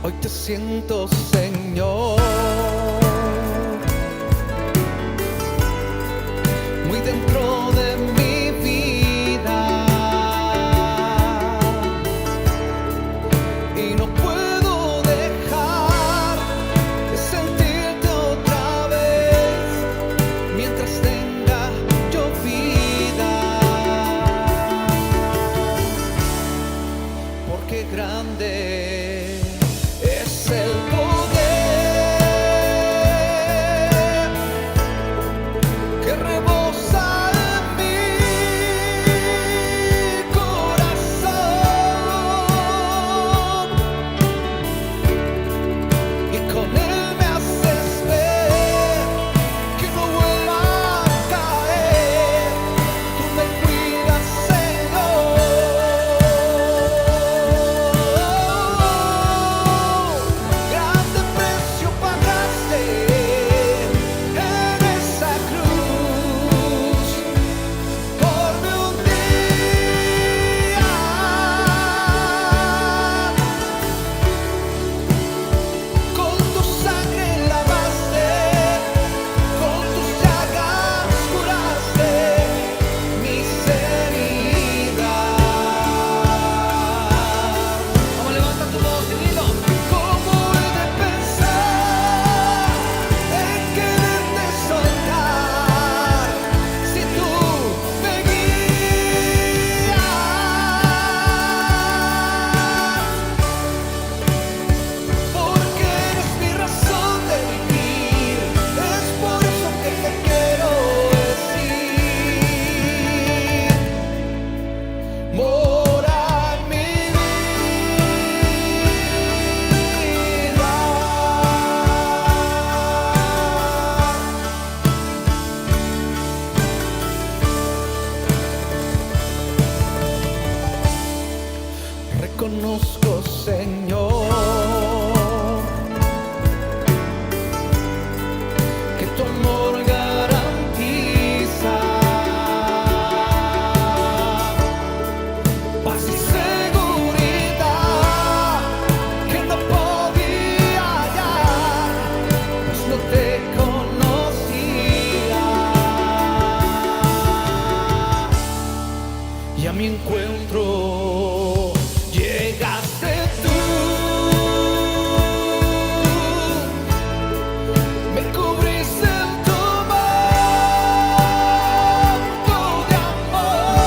Hoy te siento, Señor, muy dentro de mi vida, y no puedo dejar de sentirte otra vez mientras tenga yo vida, porque grande es el poder que rebosa en mi corazón, y con él me haces ver que no vuelva a caer. Tú me cuidas, Señor. Grande precio pagaste en esa cruz por mi un día. Con tu sangre lavaste, con tus llagas curaste mis heridas. Vamos, levanta tu voz y dilo. ¿Cómo he de pensar en quererte soltar si tú me guías? Porque eres mi razón de vivir, es por eso que te quiero decir. Mora en mi vida. Reconozco, Señor, que tu amor garantiza paz y seguridad que no podía hallar, pues no te conocía. Y a mi encuentro llegaste tú, me cubriste en tu manto de amor,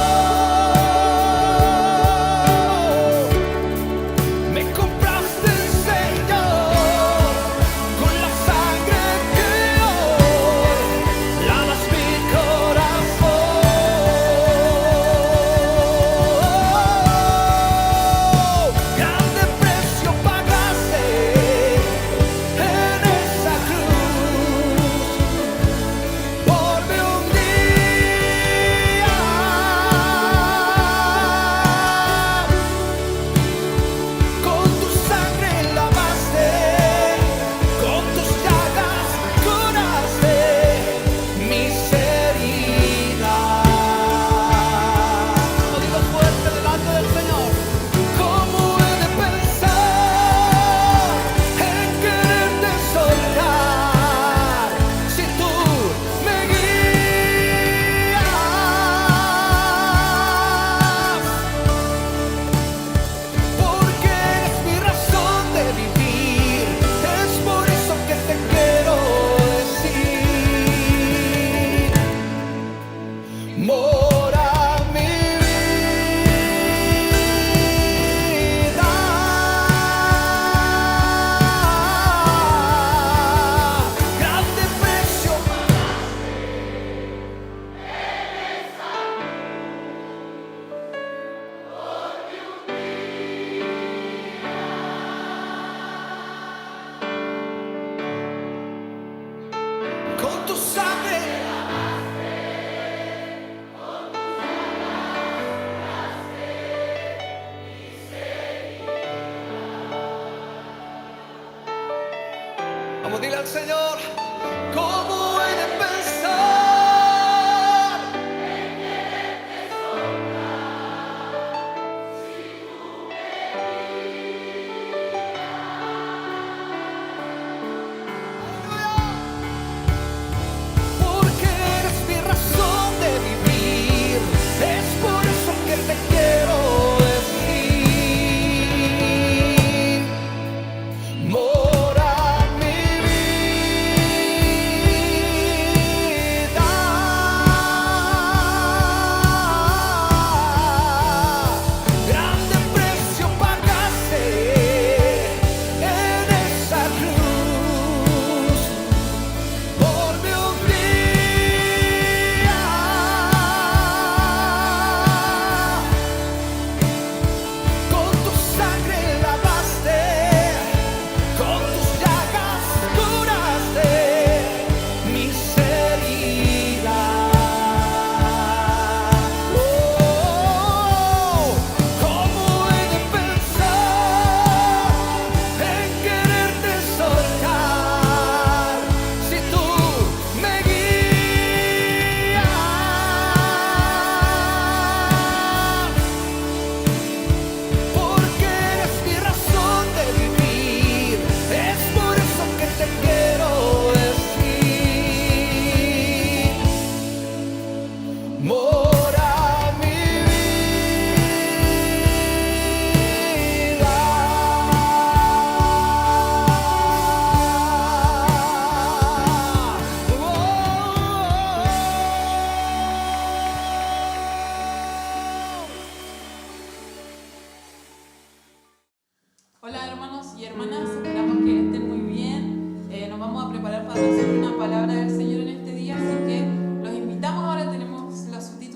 me compraste, Señor, con la sangre que hoy lavas mi corazón. Grande precio pagaste en esa cruz por mi un día. Con tu sangre lavaste, con tus llagas curaste mis heridas. Lo digo fuerte delante del Señor. ¿Cómo he de pensar en quererte soltar si tú me guías? Porque eres mi razón de vivir, es por eso que te quiero decir. Mora mi vida. Grande precio con tu sangre. Vamos, dile al Señor, ¿cómo he de pensar mora mi Hola hermanos y hermanas, esperamos que estén muy bien. Nos vamos a preparar para recibir una palabra del Señor en este día, así que los invitamos. Ahora tenemos los subtítulos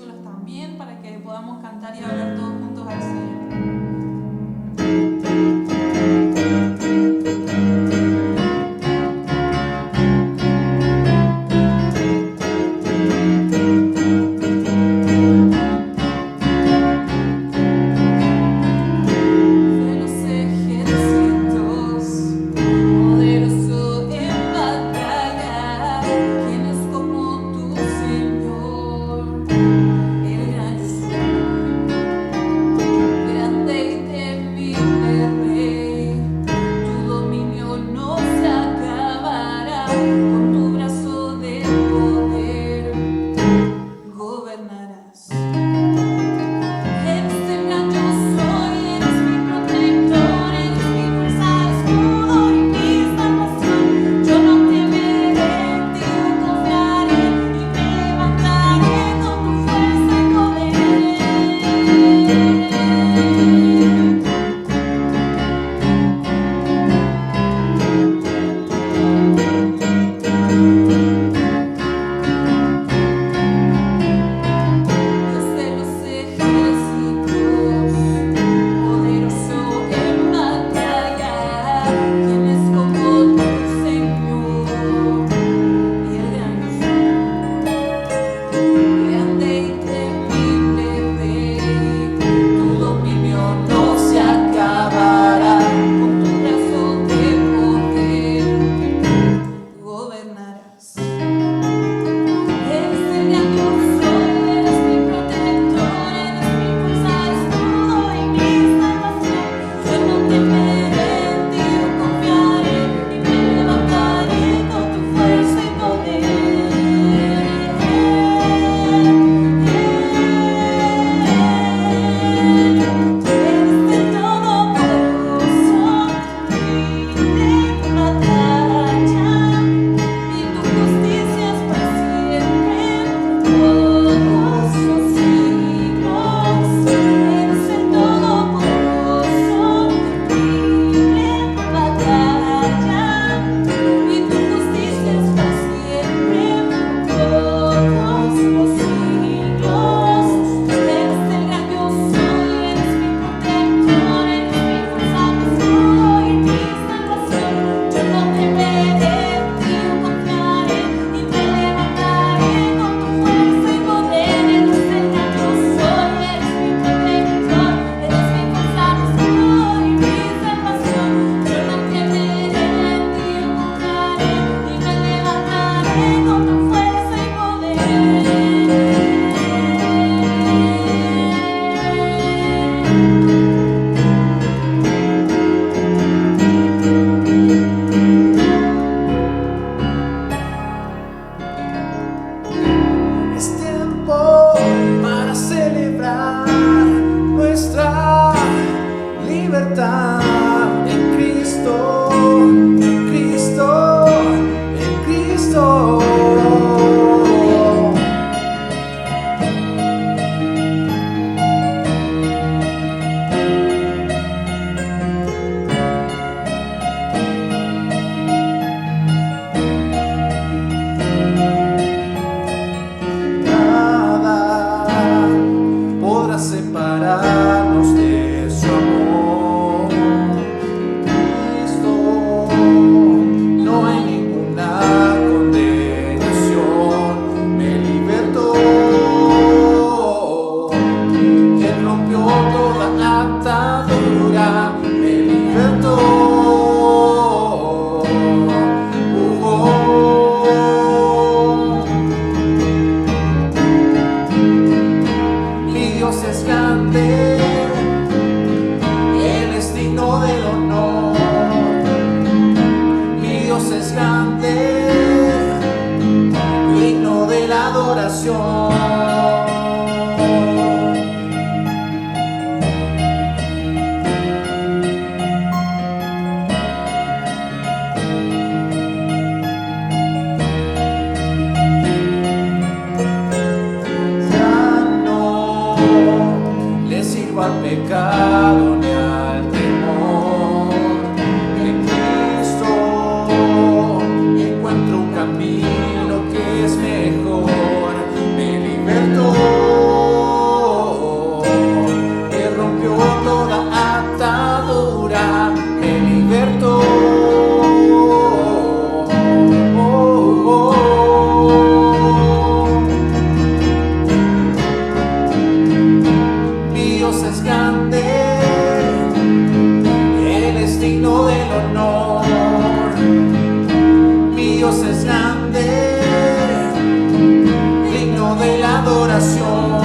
adoración.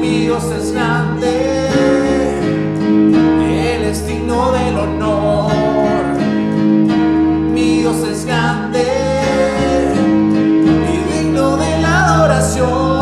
Mi Dios es grande, Él es digno del honor. Mi Dios es grande y digno de la adoración.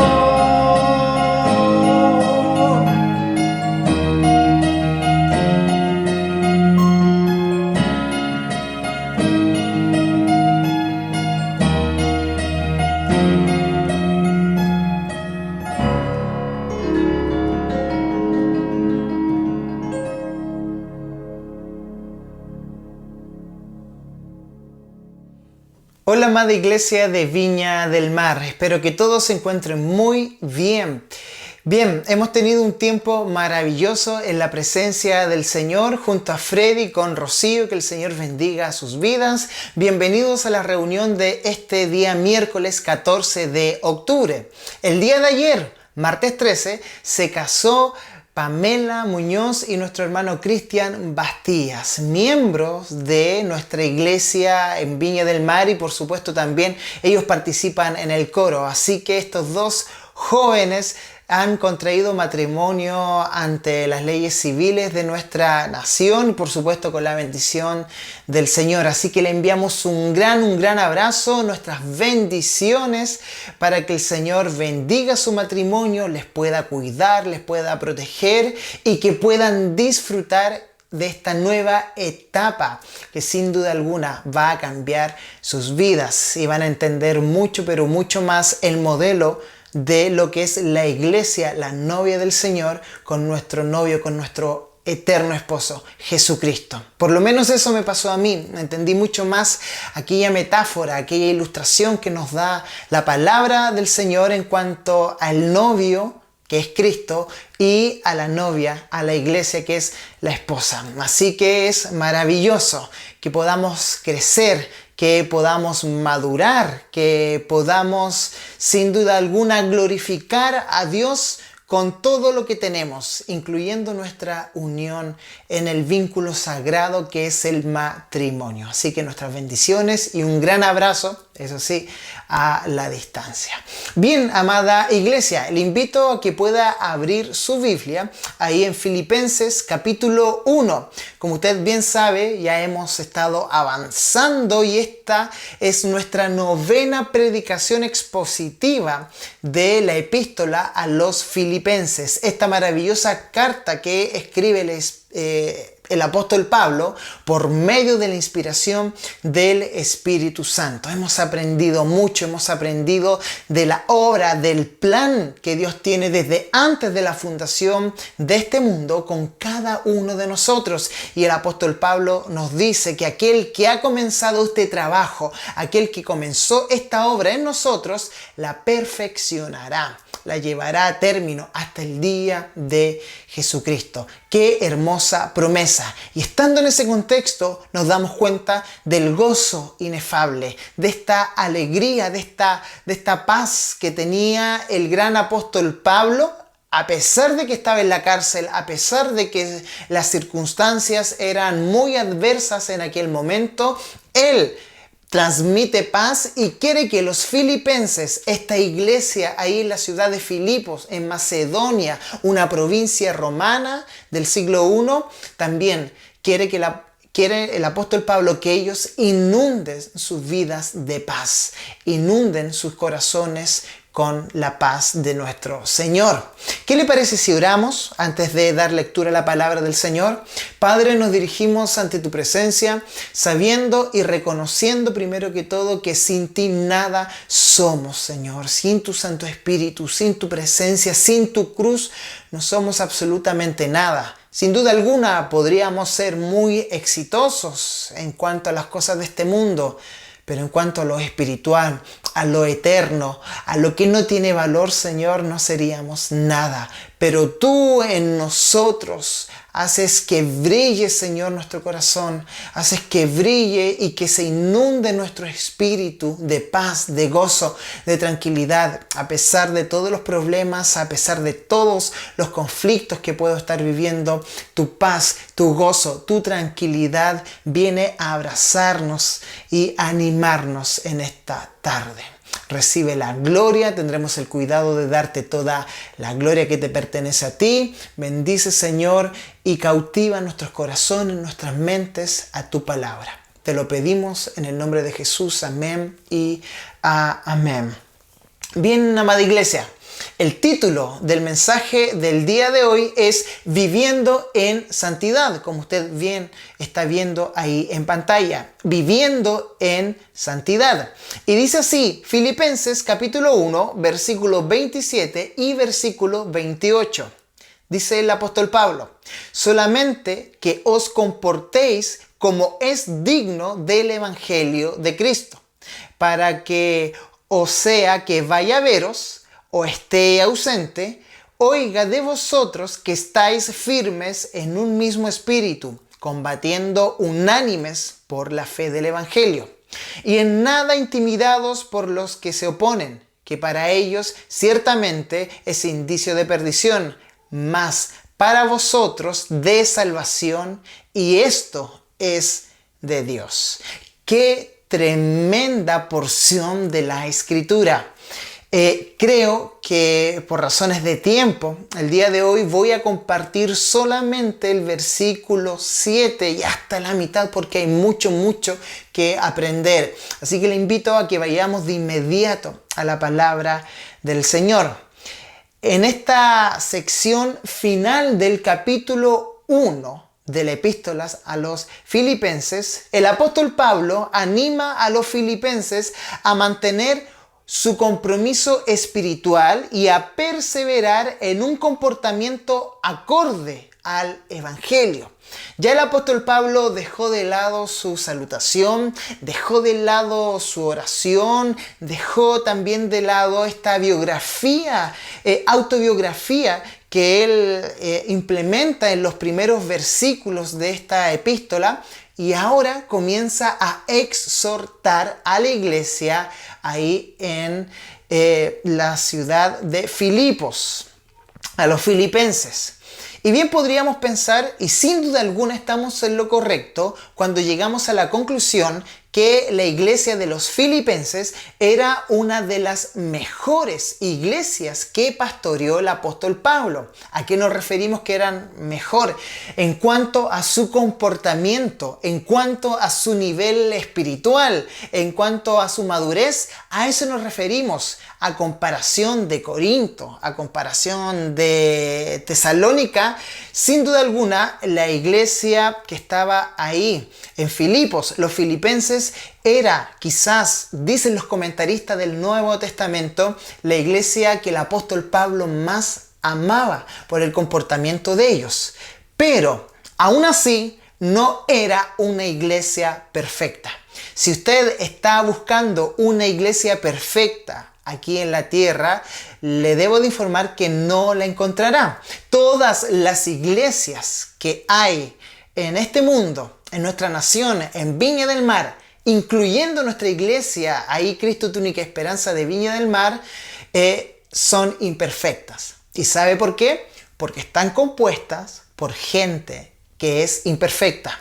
Hola amada iglesia de Viña del Mar, espero que todos se encuentren muy bien. Bien, hemos tenido un tiempo maravilloso en la presencia del Señor junto a Freddy con Rocío, que el Señor bendiga sus vidas. Bienvenidos a la reunión de este día miércoles 14 de octubre. El día de ayer, martes 13, se casó Pamela Muñoz y nuestro hermano Cristian Bastías, miembros de nuestra iglesia en Viña del Mar, y por supuesto también ellos participan en el coro. Así que estos dos jóvenes han contraído matrimonio ante las leyes civiles de nuestra nación y por supuesto con la bendición del Señor. Así que le enviamos un gran abrazo, nuestras bendiciones para que el Señor bendiga su matrimonio, les pueda cuidar, les pueda proteger y que puedan disfrutar de esta nueva etapa que sin duda alguna va a cambiar sus vidas y van a entender mucho, pero mucho más el modelo de lo que es la iglesia, la novia del Señor, con nuestro novio, con nuestro eterno esposo, Jesucristo. Por lo menos eso me pasó a mí. Entendí mucho más aquella metáfora, aquella ilustración que nos da la palabra del Señor en cuanto al novio, que es Cristo, y a la novia, a la iglesia, que es la esposa. Así que es maravilloso que podamos crecer, que podamos madurar, que podamos sin duda alguna glorificar a Dios con todo lo que tenemos, incluyendo nuestra unión en el vínculo sagrado que es el matrimonio. Así que nuestras bendiciones y un gran abrazo, eso sí, a la distancia. Bien, amada iglesia, le invito a que pueda abrir su Biblia ahí en Filipenses capítulo 1. Como usted bien sabe, ya hemos estado avanzando y esta es nuestra novena predicación expositiva de la epístola a los Filipenses. Esta maravillosa carta que escribe el apóstol Pablo por medio de la inspiración del Espíritu Santo. Hemos aprendido mucho, hemos aprendido de la obra, del plan que Dios tiene desde antes de la fundación de este mundo con cada uno de nosotros. Y el apóstol Pablo nos dice que aquel que ha comenzado este trabajo, aquel que comenzó esta obra en nosotros, la perfeccionará, la llevará a término hasta el día de Jesucristo. ¡Qué hermosa promesa! Y estando en ese contexto nos damos cuenta del gozo inefable, de esta alegría, de esta paz que tenía el gran apóstol Pablo, a pesar de que estaba en la cárcel, a pesar de que las circunstancias eran muy adversas en aquel momento. Él transmite paz y quiere que los filipenses, esta iglesia ahí en la ciudad de Filipos, en Macedonia, una provincia romana del siglo I, también quiere el apóstol Pablo que ellos inunden sus vidas de paz, inunden sus corazones con la paz de nuestro Señor. ¿Qué le parece si oramos antes de dar lectura a la palabra del Señor? Padre, nos dirigimos ante tu presencia, sabiendo y reconociendo primero que todo que sin ti nada somos, Señor. Sin tu Santo Espíritu, sin tu presencia, sin tu cruz, no somos absolutamente nada. Sin duda alguna podríamos ser muy exitosos en cuanto a las cosas de este mundo, pero en cuanto a lo espiritual, a lo eterno, a lo que no tiene valor, Señor, no seríamos nada. Pero tú en nosotros haces que brille, Señor, nuestro corazón. Haces que brille y que se inunde nuestro espíritu de paz, de gozo, de tranquilidad. A pesar de todos los problemas, a pesar de todos los conflictos que puedo estar viviendo, tu paz, tu gozo, tu tranquilidad viene a abrazarnos y a animarnos en esta tarde. recibe la gloria, tendremos el cuidado de darte toda la gloria que te pertenece a ti. Bendice, Señor, y cautiva nuestros corazones, nuestras mentes a tu palabra. Te lo pedimos en el nombre de Jesús. Amén y amén. Bien, amada iglesia, el título del mensaje del día de hoy es Viviendo en Santidad, como usted bien está viendo ahí en pantalla. Viviendo en Santidad. Y dice así, Filipenses capítulo 1, versículo 27 y versículo 28. Dice el apóstol Pablo, solamente que os comportéis como es digno del evangelio de Cristo, para que o sea que vaya a veros o esté ausente, oiga de vosotros que estáis firmes en un mismo espíritu, combatiendo unánimes por la fe del evangelio, y en nada intimidados por los que se oponen, que para ellos ciertamente es indicio de perdición, mas para vosotros de salvación, y esto es de Dios. ¡Qué tremenda porción de la Escritura! Creo que por razones de tiempo, el día de hoy voy a compartir solamente el versículo 7 y hasta la mitad porque hay mucho que aprender. Así que le invito a que vayamos de inmediato a la palabra del Señor. En esta sección final del capítulo 1 de la epístola a los Filipenses, el apóstol Pablo anima a los filipenses a mantener su compromiso espiritual y a perseverar en un comportamiento acorde al Evangelio. Ya el apóstol Pablo dejó de lado su salutación, dejó de lado su oración, dejó también de lado esta autobiografía que él implementa en los primeros versículos de esta epístola. Y ahora comienza a exhortar a la iglesia ahí en la ciudad de Filipos, a los filipenses. Y bien podríamos pensar, y sin duda alguna estamos en lo correcto, cuando llegamos a la conclusión que la iglesia de los filipenses era una de las mejores iglesias que pastoreó el apóstol Pablo. ¿A qué nos referimos que eran mejor? En cuanto a su comportamiento, en cuanto a su nivel espiritual, en cuanto a su madurez, a eso nos referimos. A comparación de Corinto, a comparación de Tesalónica, sin duda alguna, la iglesia que estaba ahí en Filipos, los filipenses, era quizás, dicen los comentaristas del Nuevo Testamento, la iglesia que el apóstol Pablo más amaba por el comportamiento de ellos. Pero, aún así, no era una iglesia perfecta. Si usted está buscando una iglesia perfecta, aquí en la tierra, le debo de informar que no la encontrará. Todas las iglesias que hay en este mundo, en nuestra nación, en Viña del Mar, incluyendo nuestra iglesia, ahí Cristo tu única esperanza de Viña del Mar, son imperfectas. ¿Y sabe por qué? Porque están compuestas por gente que es imperfecta.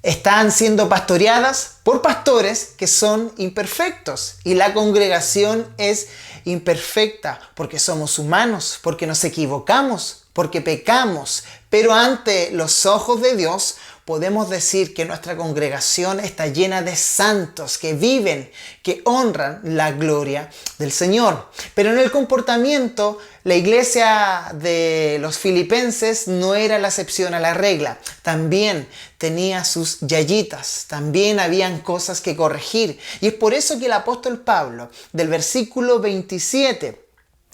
Están siendo pastoreadas por pastores que son imperfectos y la congregación es imperfecta porque somos humanos, porque nos equivocamos, porque pecamos, pero ante los ojos de Dios podemos decir que nuestra congregación está llena de santos que viven, que honran la gloria del Señor. Pero en el comportamiento, la iglesia de los filipenses no era la excepción a la regla. También tenía sus yayitas, también habían cosas que corregir. Y es por eso que el apóstol Pablo, del versículo 27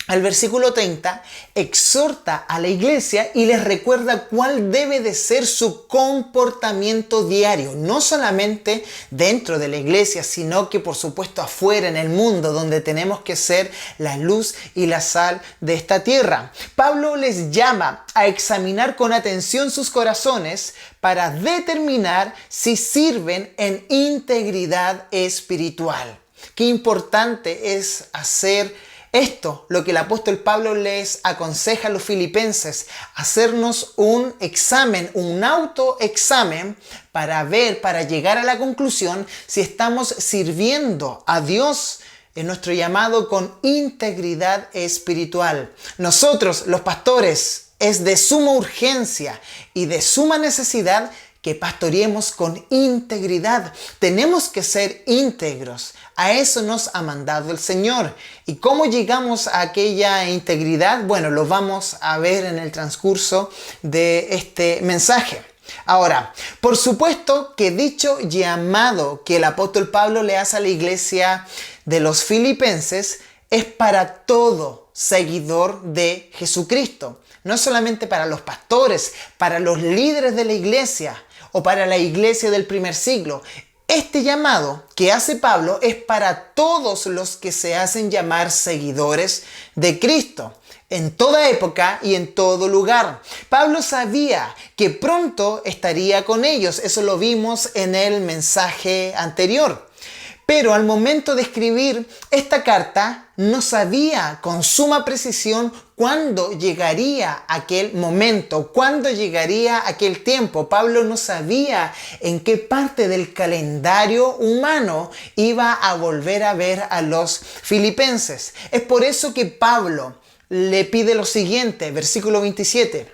al versículo 30, exhorta a la iglesia y les recuerda cuál debe de ser su comportamiento diario, no solamente dentro de la iglesia, sino que por supuesto afuera en el mundo, donde tenemos que ser la luz y la sal de esta tierra. Pablo les llama a examinar con atención sus corazones para determinar si sirven en integridad espiritual. Qué importante es hacer esto, lo que el apóstol Pablo les aconseja a los filipenses, hacernos un examen, un autoexamen para ver, para llegar a la conclusión si estamos sirviendo a Dios en nuestro llamado con integridad espiritual. Nosotros, los pastores, es de suma urgencia y de suma necesidad que pastoreemos con integridad. Tenemos que ser íntegros. A eso nos ha mandado el Señor. ¿Y cómo llegamos a aquella integridad? Bueno, lo vamos a ver en el transcurso de este mensaje. Ahora, por supuesto que dicho llamado que el apóstol Pablo le hace a la iglesia de los filipenses es para todo seguidor de Jesucristo. No solamente para los pastores, para los líderes de la iglesia o para la iglesia del primer siglo. Este llamado que hace Pablo es para todos los que se hacen llamar seguidores de Cristo, en toda época y en todo lugar. Pablo sabía que pronto estaría con ellos, eso lo vimos en el mensaje anterior. Pero al momento de escribir esta carta, no sabía con suma precisión cuándo llegaría aquel momento, cuándo llegaría aquel tiempo. Pablo no sabía en qué parte del calendario humano iba a volver a ver a los filipenses. Es por eso que Pablo le pide lo siguiente, versículo 27.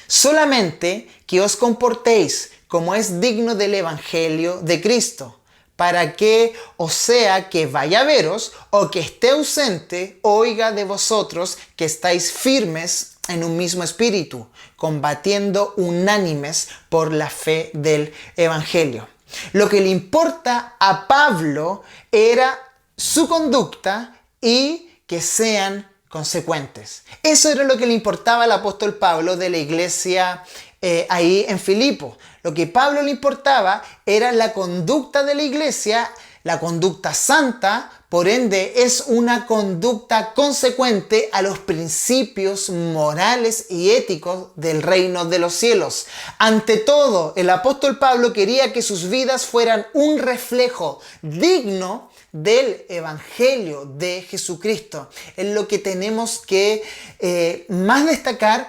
Solamente que os comportéis como es digno del evangelio de Cristo, para que, o sea, que vaya a veros o que esté ausente, oiga de vosotros que estáis firmes en un mismo espíritu, combatiendo unánimes por la fe del evangelio. Lo que le importa a Pablo era su conducta y que sean consecuentes. Eso era lo que le importaba al apóstol Pablo de la iglesia ahí en Filipo. Lo que a Pablo le importaba era la conducta de la iglesia, la conducta santa, por ende es una conducta consecuente a los principios morales y éticos del reino de los cielos. Ante todo, el apóstol Pablo quería que sus vidas fueran un reflejo digno del evangelio de Jesucristo. Es lo que tenemos que más destacar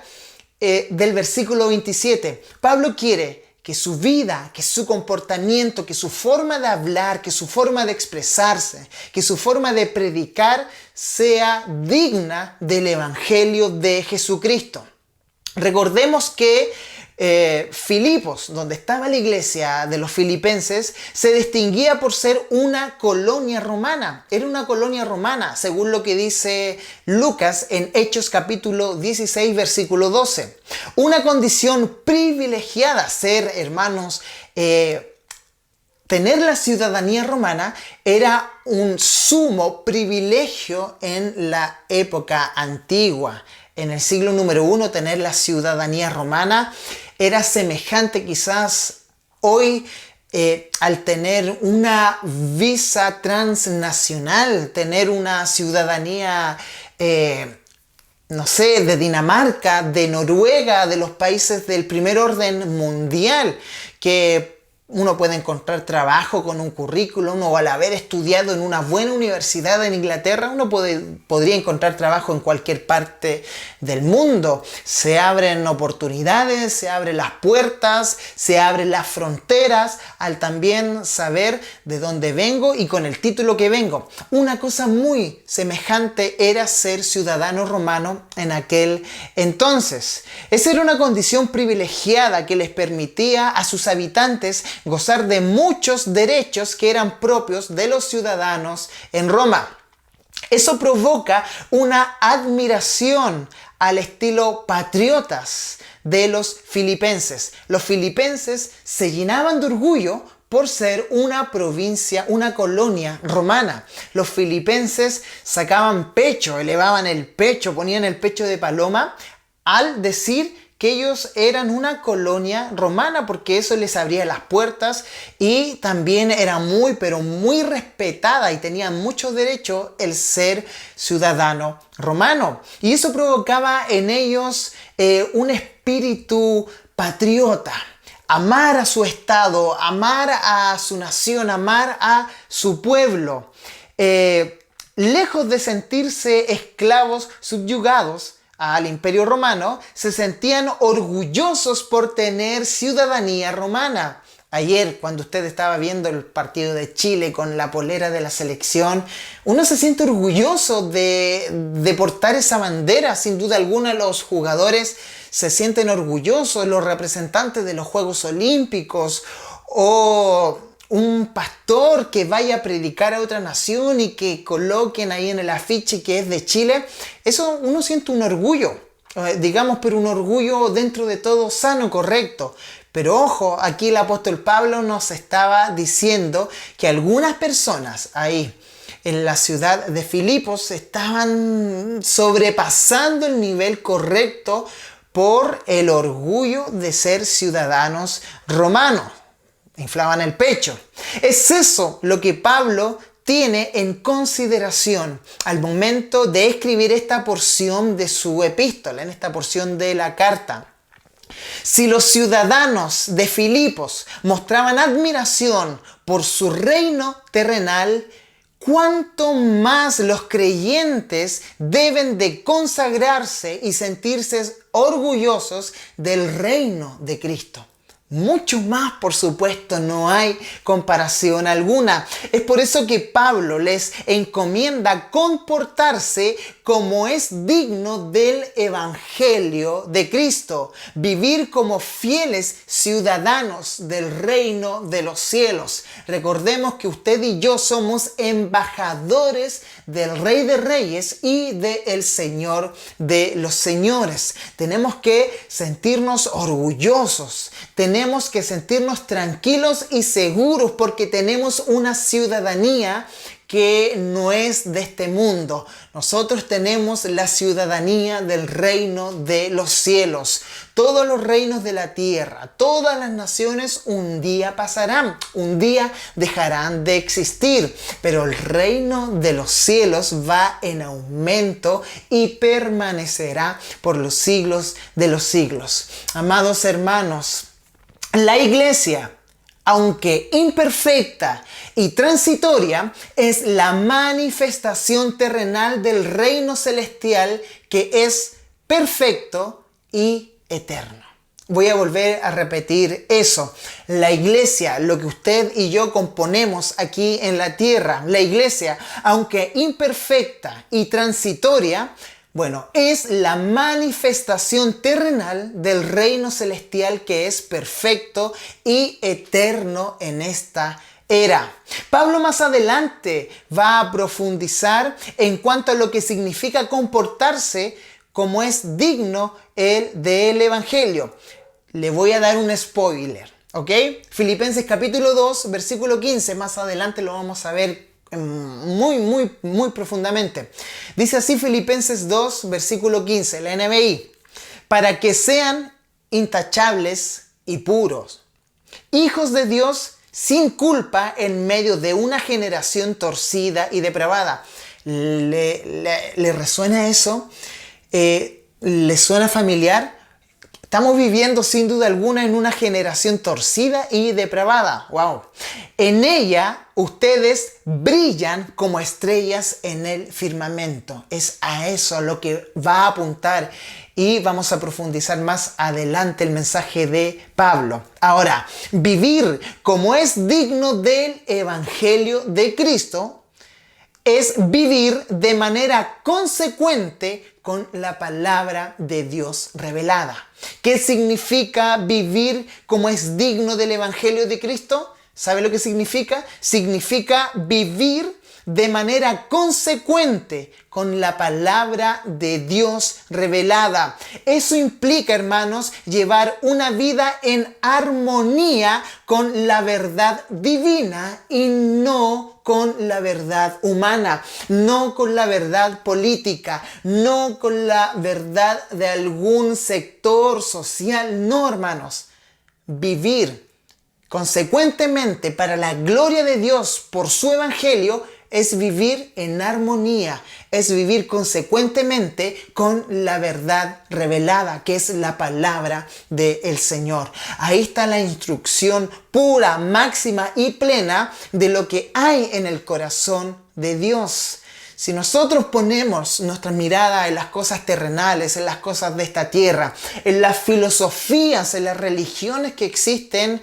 del versículo 27. Pablo quiere que su vida, que su comportamiento, que su forma de hablar, que su forma de expresarse, que su forma de predicar sea digna del evangelio de Jesucristo. Recordemos que Filipos, donde estaba la iglesia de los filipenses, se distinguía por ser una colonia romana. Era una colonia romana, según lo que dice Lucas en Hechos capítulo 16, versículo 12. Una condición privilegiada, ser, hermanos, tener la ciudadanía romana era un sumo privilegio en la época antigua. En el siglo número 1, tener la ciudadanía romana era semejante quizás hoy al tener una visa transnacional, tener una ciudadanía, no sé, de Dinamarca, de Noruega, de los países del primer orden mundial, que uno puede encontrar trabajo con un currículum o al haber estudiado en una buena universidad en Inglaterra, uno podría encontrar trabajo en cualquier parte del mundo. Se abren oportunidades, se abren las puertas, se abren las fronteras al también saber de dónde vengo y con el título que vengo. Una cosa muy semejante era ser ciudadano romano en aquel entonces. Esa era una condición privilegiada que les permitía a sus habitantes gozar de muchos derechos que eran propios de los ciudadanos en Roma. Eso provoca una admiración al estilo patriotas de los filipenses. Los filipenses se llenaban de orgullo por ser una provincia, una colonia romana. Los filipenses sacaban pecho, elevaban el pecho, ponían el pecho de paloma al decir que ellos eran una colonia romana, porque eso les abría las puertas y también era muy, pero muy respetada y tenían mucho derecho el ser ciudadano romano. Y eso provocaba en ellos un espíritu patriota. Amar a su estado, amar a su nación, amar a su pueblo. Lejos de sentirse esclavos subyugados al Imperio Romano, se sentían orgullosos por tener ciudadanía romana. Ayer, cuando usted estaba viendo el partido de Chile con la polera de la selección, uno se siente orgulloso de portar esa bandera. Sin duda alguna, los jugadores se sienten orgullosos, los representantes de los Juegos Olímpicos o un pastor que vaya a predicar a otra nación y que coloquen ahí en el afiche que es de Chile. Eso uno siente un orgullo, digamos, pero un orgullo dentro de todo sano, correcto. Pero ojo, aquí el apóstol Pablo nos estaba diciendo que algunas personas ahí en la ciudad de Filipos estaban sobrepasando el nivel correcto por el orgullo de ser ciudadanos romanos. Inflaban el pecho. Es eso lo que Pablo tiene en consideración al momento de escribir esta porción de su epístola, en esta porción de la carta. Si los ciudadanos de Filipos mostraban admiración por su reino terrenal, ¿cuánto más los creyentes deben de consagrarse y sentirse orgullosos del reino de Cristo? Mucho más, por supuesto, no hay comparación alguna. Es por eso que Pablo les encomienda comportarse como es digno del Evangelio de Cristo. Vivir como fieles ciudadanos del reino de los cielos. Recordemos que usted y yo somos embajadores del Rey de Reyes y del Señor de los Señores. Tenemos que sentirnos orgullosos. Tenemos que sentirnos tranquilos y seguros porque tenemos una ciudadanía que no es de este mundo. Nosotros tenemos la ciudadanía del reino de los cielos. Todos los reinos de la tierra, todas las naciones un día pasarán, un día dejarán de existir, pero el reino de los cielos va en aumento y permanecerá por los siglos de los siglos. Amados hermanos, la iglesia, aunque imperfecta y transitoria, es la manifestación terrenal del reino celestial que es perfecto y eterno. Voy a volver a repetir eso. La iglesia, lo que usted y yo componemos aquí en la tierra, la iglesia, aunque imperfecta y transitoria, bueno, es la manifestación terrenal del reino celestial que es perfecto y eterno en esta era. Pablo más adelante va a profundizar en cuanto a lo que significa comportarse como es digno del Evangelio. Le voy a dar un spoiler, ¿ok? Filipenses capítulo 2, versículo 15, más adelante lo vamos a ver muy profundamente. Dice así Filipenses 2, versículo 15, la NBI. Para que sean intachables y puros, hijos de Dios sin culpa en medio de una generación torcida y depravada. ¿Le resuena eso? ¿Le suena familiar? Estamos viviendo sin duda alguna en una generación torcida y depravada. ¡Wow! En ella ustedes brillan como estrellas en el firmamento. Es a eso a lo que va a apuntar y vamos a profundizar más adelante el mensaje de Pablo. Ahora, vivir como es digno del Evangelio de Cristo es vivir de manera consecuente con la palabra de Dios revelada. ¿Qué significa vivir como es digno del Evangelio de Cristo? ¿Sabe lo que significa? Significa vivir de manera consecuente con la palabra de Dios revelada. Eso implica, hermanos, llevar una vida en armonía con la verdad divina y no con la verdad humana, no con la verdad política, no con la verdad de algún sector social. No, hermanos, vivir consecuentemente para la gloria de Dios por su evangelio es vivir en armonía, es vivir consecuentemente con la verdad revelada, que es la palabra del Señor. Ahí está la instrucción pura, máxima y plena de lo que hay en el corazón de Dios. Si nosotros ponemos nuestra mirada en las cosas terrenales, en las cosas de esta tierra, en las filosofías, en las religiones que existen,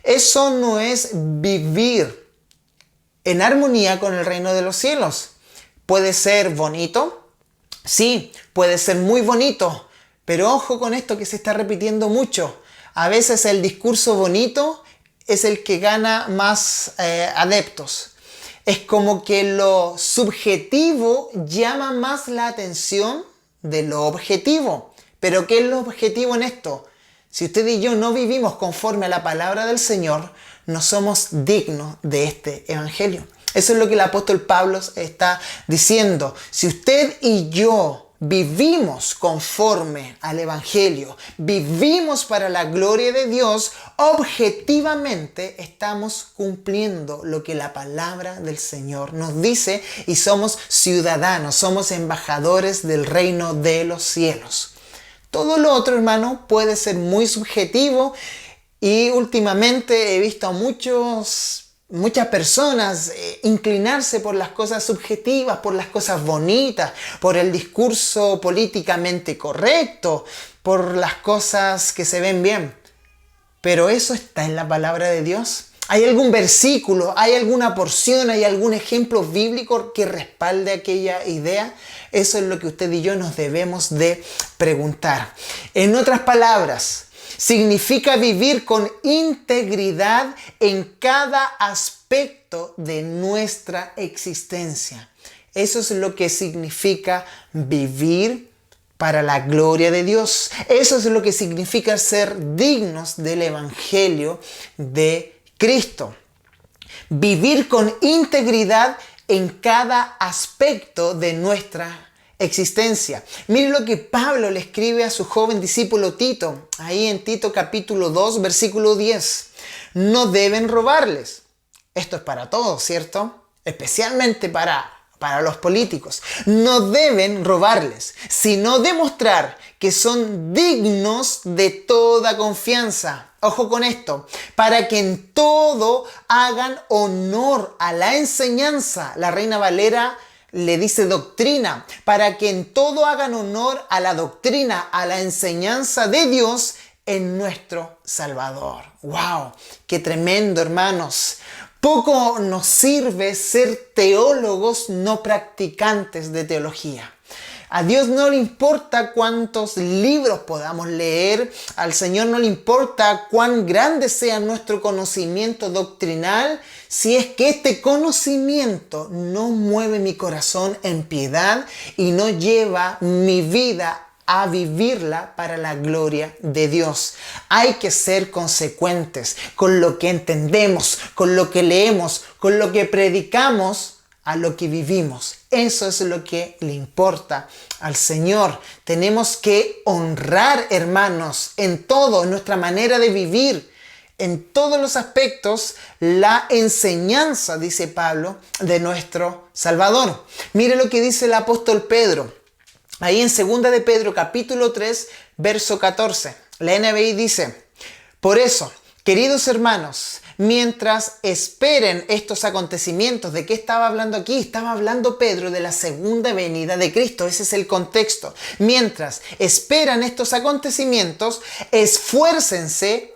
Eso no es vivir en armonía con el reino de los cielos. Puede ser bonito, sí, puede ser muy bonito, pero ojo con esto que se está repitiendo mucho. A veces el discurso bonito es el que gana más adeptos. Es como que lo subjetivo llama más la atención de lo objetivo. ¿Pero qué es lo objetivo en esto? Si usted y yo no vivimos conforme a la palabra del Señor, no somos dignos de este evangelio. Eso es lo que el apóstol Pablo está diciendo. Si usted y yo vivimos conforme al evangelio, vivimos para la gloria de Dios, objetivamente estamos cumpliendo lo que la palabra del Señor nos dice y somos ciudadanos, somos embajadores del reino de los cielos. Todo lo otro, hermano, puede ser muy subjetivo y últimamente he visto a muchas personas inclinarse por las cosas subjetivas, por las cosas bonitas, por el discurso políticamente correcto, por las cosas que se ven bien. Pero eso está en la palabra de Dios. ¿Hay algún versículo, hay alguna porción, hay algún ejemplo bíblico que respalde aquella idea? Eso es lo que usted y yo nos debemos de preguntar. En otras palabras, significa vivir con integridad en cada aspecto de nuestra existencia. Eso es lo que significa vivir para la gloria de Dios. Eso es lo que significa ser dignos del Evangelio de Cristo. Vivir con integridad en cada aspecto de nuestra existencia. Mire lo que Pablo le escribe a su joven discípulo Tito, ahí en Tito capítulo 2, versículo 10. No deben robarles. Esto es para todos, ¿cierto? Especialmente para los políticos. No deben robarles, sino demostrar que son dignos de toda confianza. Ojo con esto, para que en todo hagan honor a la enseñanza. La Reina Valera le dice doctrina, para que en todo hagan honor a la doctrina, a la enseñanza de Dios en nuestro Salvador. ¡Wow! ¡Qué tremendo, hermanos! Poco nos sirve ser teólogos no practicantes de teología. A Dios no le importa cuántos libros podamos leer, al Señor no le importa cuán grande sea nuestro conocimiento doctrinal, si es que este conocimiento no mueve mi corazón en piedad y no lleva mi vida a vivirla para la gloria de Dios. Hay que ser consecuentes con lo que entendemos, con lo que leemos, con lo que predicamos, a lo que vivimos. Eso es lo que le importa al Señor. Tenemos que honrar, hermanos, en todo, en nuestra manera de vivir, en todos los aspectos, la enseñanza, dice Pablo, de nuestro Salvador. Mire lo que dice el apóstol Pedro. Ahí en 2 de Pedro, capítulo 3, verso 14. La NBI dice: por eso, queridos hermanos, mientras esperen estos acontecimientos, ¿de qué estaba hablando aquí? Estaba hablando Pedro de la segunda venida de Cristo. Ese es el contexto. Mientras esperan estos acontecimientos, esfuércense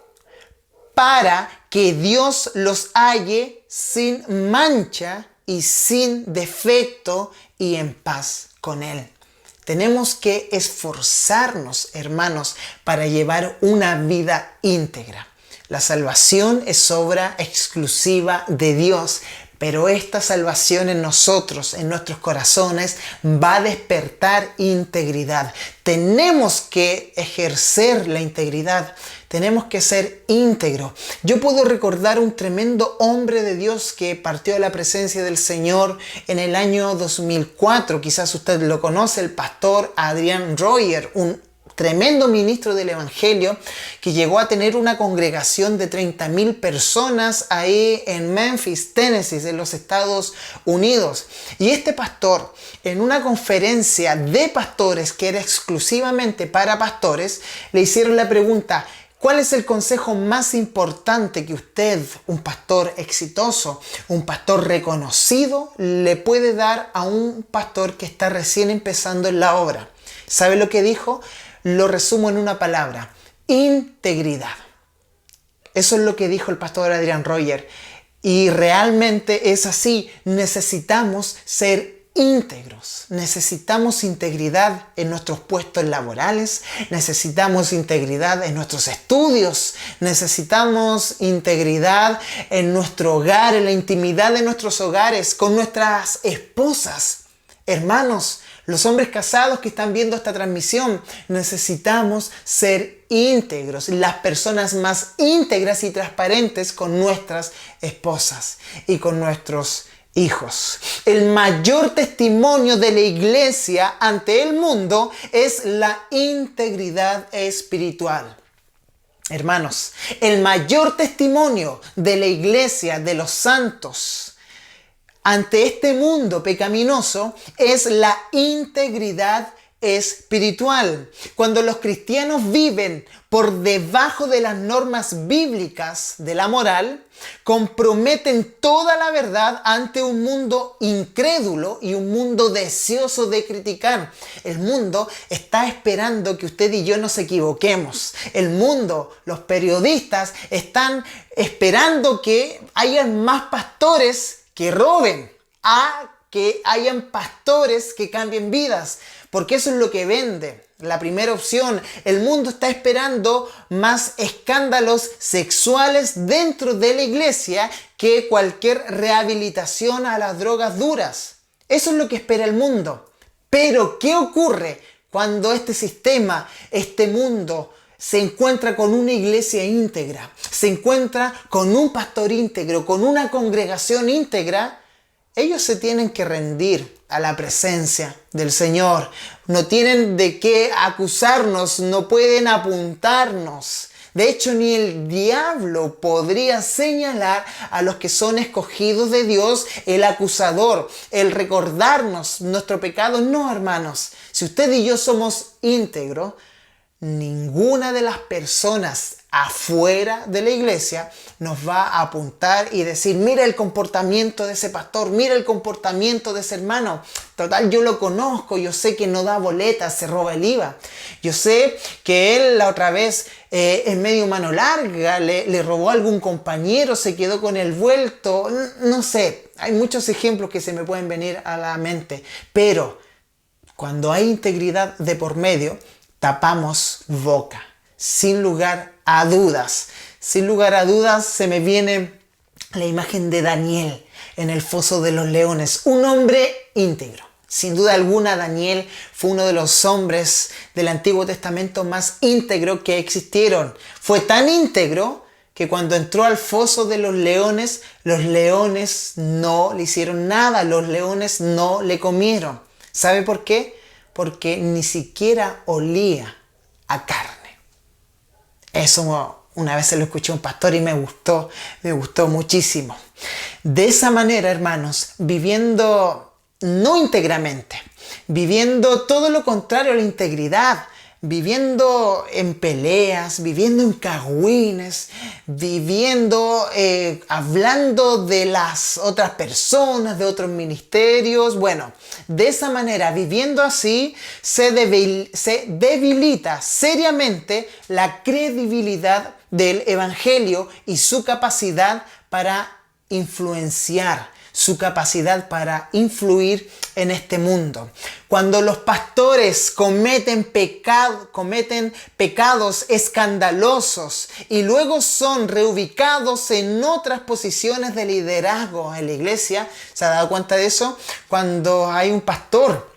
para que Dios los halle sin mancha y sin defecto y en paz con Él. Tenemos que esforzarnos, hermanos, para llevar una vida íntegra. La salvación es obra exclusiva de Dios, pero esta salvación en nosotros, en nuestros corazones, va a despertar integridad. Tenemos que ejercer la integridad. Tenemos que ser íntegros. Yo puedo recordar un tremendo hombre de Dios que partió a la presencia del Señor en el año 2004. Quizás usted lo conoce, el pastor Adrian Royer, un tremendo ministro del Evangelio que llegó a tener una congregación de 30,000 personas ahí en Memphis, Tennessee, en los Estados Unidos. Y este pastor, en una conferencia de pastores que era exclusivamente para pastores, le hicieron la pregunta: ¿cuál es el consejo más importante que usted, un pastor exitoso, un pastor reconocido, le puede dar a un pastor que está recién empezando en la obra? ¿Sabe lo que dijo? Lo resumo en una palabra: integridad. Eso es lo que dijo el pastor Adrian Roger. Y realmente es así. Necesitamos ser íntegros. Necesitamos integridad en nuestros puestos laborales. Necesitamos integridad en nuestros estudios. Necesitamos integridad en nuestro hogar, en la intimidad de nuestros hogares, con nuestras esposas. Hermanos, los hombres casados que están viendo esta transmisión, necesitamos ser íntegros, las personas más íntegras y transparentes con nuestras esposas y con nuestros hijos. El mayor testimonio de la iglesia ante el mundo es la integridad espiritual. Hermanos, el mayor testimonio de la iglesia, de los santos, ante este mundo pecaminoso es la integridad espiritual. Cuando los cristianos viven por debajo de las normas bíblicas de la moral, comprometen toda la verdad ante un mundo incrédulo y un mundo deseoso de criticar. El mundo está esperando que usted y yo nos equivoquemos. El mundo, los periodistas, están esperando que hayan más pastores que roben, a que hayan pastores que cambien vidas, porque eso es lo que vende. La primera opción, el mundo está esperando más escándalos sexuales dentro de la iglesia que cualquier rehabilitación a las drogas duras. Eso es lo que espera el mundo. Pero, ¿qué ocurre cuando este sistema, este mundo, se encuentra con una iglesia íntegra, se encuentra con un pastor íntegro, con una congregación íntegra? Ellos se tienen que rendir a la presencia del Señor. No tienen de qué acusarnos, no pueden apuntarnos. De hecho, ni el diablo podría señalar a los que son escogidos de Dios, el acusador, el recordarnos nuestro pecado. No, hermanos, si usted y yo somos íntegros, ninguna de las personas afuera de la iglesia nos va a apuntar y decir: mira el comportamiento de ese pastor, mira el comportamiento de ese hermano. Total, yo lo conozco, yo sé que no da boletas, se roba el IVA. Yo sé que él la otra vez en medio mano larga le robó a algún compañero, se quedó con el vuelto. No sé, hay muchos ejemplos que se me pueden venir a la mente. Pero cuando hay integridad de por medio, tapamos boca, sin lugar a dudas. Sin lugar a dudas se me viene la imagen de Daniel en el foso de los leones, un hombre íntegro. Sin duda alguna, Daniel fue uno de los hombres del Antiguo Testamento más íntegro que existieron. Fue tan íntegro que cuando entró al foso de los leones no le hicieron nada, los leones no le comieron. ¿Sabe por qué? Porque ni siquiera olía a carne. Eso una vez se lo escuché a un pastor y me gustó muchísimo. De esa manera, hermanos, viviendo no íntegramente, viviendo todo lo contrario a la integridad, viviendo en peleas, viviendo en cagüines, viviendo, hablando de las otras personas, de otros ministerios. Bueno, de esa manera, viviendo así, se debilita seriamente la credibilidad del Evangelio y su capacidad para influenciar, su capacidad para influir en este mundo. Cuando los pastores cometen pecados escandalosos y luego son reubicados en otras posiciones de liderazgo en la iglesia, ¿se ha dado cuenta de eso? Cuando hay un pastor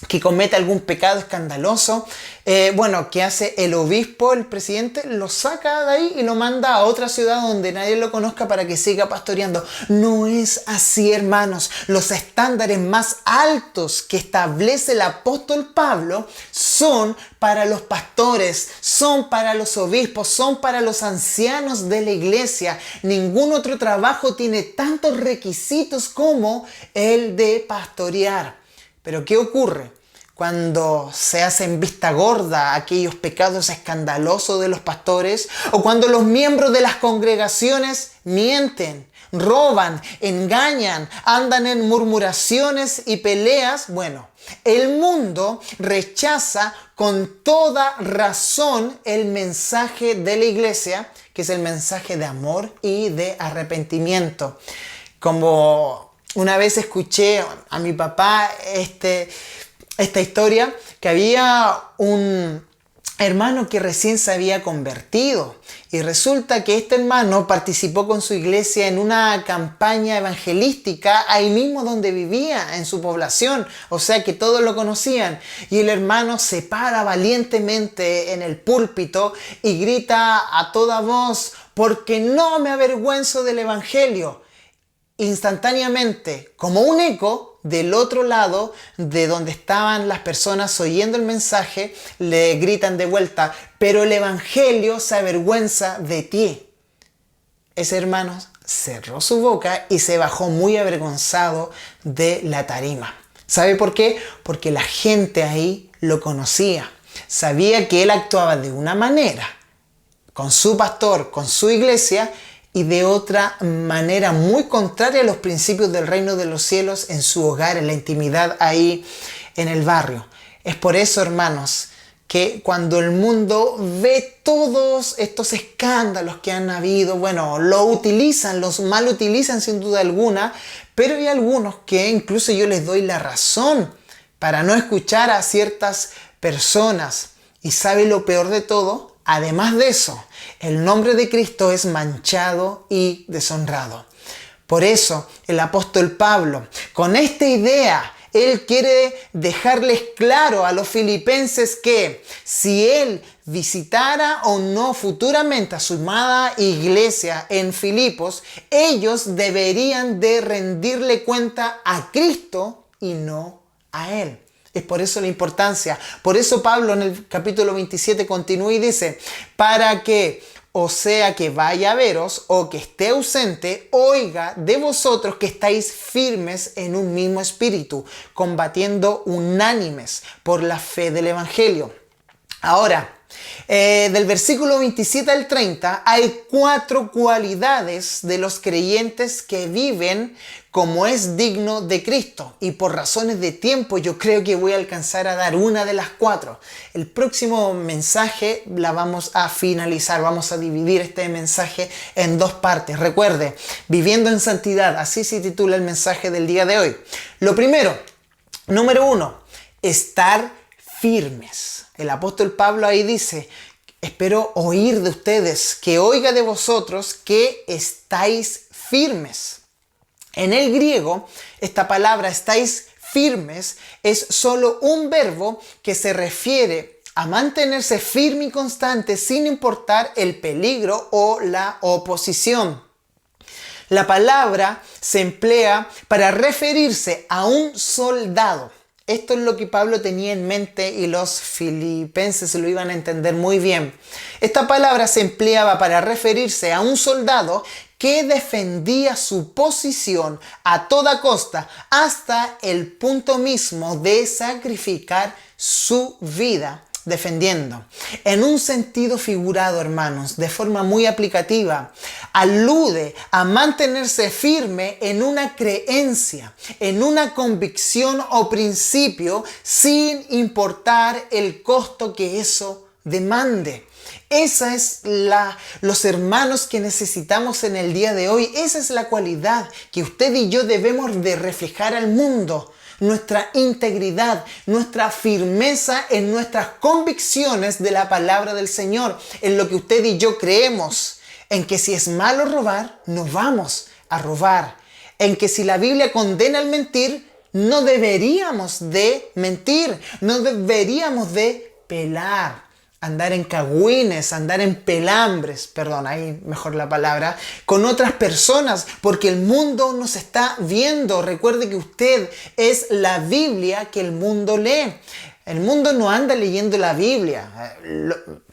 que comete algún pecado escandaloso, ¿qué hace el obispo, el presidente? Lo saca de ahí y lo manda a otra ciudad donde nadie lo conozca para que siga pastoreando. No es así, hermanos. Los estándares más altos que establece el apóstol Pablo son para los pastores, son para los obispos, son para los ancianos de la iglesia. Ningún otro trabajo tiene tantos requisitos como el de pastorear. Pero ¿qué ocurre cuando se hacen vista gorda aquellos pecados escandalosos de los pastores? O cuando los miembros de las congregaciones mienten, roban, engañan, andan en murmuraciones y peleas. Bueno, el mundo rechaza con toda razón el mensaje de la iglesia, que es el mensaje de amor y de arrepentimiento. Como una vez escuché a mi papá esta historia, que había un hermano que recién se había convertido y resulta que este hermano participó con su iglesia en una campaña evangelística ahí mismo donde vivía, en su población, o sea que todos lo conocían, y el hermano se para valientemente en el púlpito y grita a toda voz: porque no me avergüenzo del evangelio. Instantáneamente, como un eco, del otro lado de donde estaban las personas oyendo el mensaje, le gritan de vuelta: pero el evangelio se avergüenza de ti. Ese hermano cerró su boca y se bajó muy avergonzado de la tarima. ¿Sabe por qué? Porque la gente ahí lo conocía. Sabía que él actuaba de una manera con su pastor, con su iglesia, y de otra manera muy contraria a los principios del reino de los cielos en su hogar, en la intimidad ahí en el barrio. Es por eso, hermanos, que cuando el mundo ve todos estos escándalos que han habido, bueno, lo utilizan, los mal utilizan sin duda alguna, pero hay algunos que incluso yo les doy la razón para no escuchar a ciertas personas. ¿Y sabe lo peor de todo? Además de eso, el nombre de Cristo es manchado y deshonrado. Por eso el apóstol Pablo, con esta idea, él quiere dejarles claro a los filipenses que si él visitara o no futuramente a su amada iglesia en Filipos, ellos deberían de rendirle cuenta a Cristo y no a él. Es por eso la importancia. Por eso Pablo en el capítulo 27 continúa y dice: para que, o sea que vaya a veros o que esté ausente, oiga de vosotros que estáis firmes en un mismo espíritu, combatiendo unánimes por la fe del evangelio. Ahora, del versículo 27 al 30 hay 4 cualidades de los creyentes que viven como es digno de Cristo, y por razones de tiempo yo creo que voy a alcanzar a dar una de las 4. El próximo mensaje la vamos a finalizar, vamos a dividir este mensaje en 2 partes. Recuerde, viviendo en santidad, así se titula el mensaje del día de hoy. Lo primero, número 1, estar firmes. El apóstol Pablo ahí dice: espero oír de ustedes, que oiga de vosotros que estáis firmes. En el griego, esta palabra estáis firmes es solo un verbo que se refiere a mantenerse firme y constante sin importar el peligro o la oposición. La palabra se emplea para referirse a un soldado. Esto es lo que Pablo tenía en mente y los filipenses lo iban a entender muy bien. Esta palabra se empleaba para referirse a un soldado que defendía su posición a toda costa hasta el punto mismo de sacrificar su vida defendiendo. En un sentido figurado, hermanos, de forma muy aplicativa, alude a mantenerse firme en una creencia, en una convicción o principio, sin importar el costo que eso demande. Esa es los hermanos que necesitamos en el día de hoy. Esa es la cualidad que usted y yo debemos de reflejar al mundo. Nuestra integridad, nuestra firmeza en nuestras convicciones de la palabra del Señor, en lo que usted y yo creemos, en que si es malo robar, no vamos a robar, en que si la Biblia condena el mentir, no deberíamos de mentir, no deberíamos de pelar. Andar en cagüines, andar en pelambres, perdón, ahí mejor la palabra, con otras personas, porque el mundo nos está viendo. Recuerde que usted es la Biblia que el mundo lee. El mundo no anda leyendo la Biblia,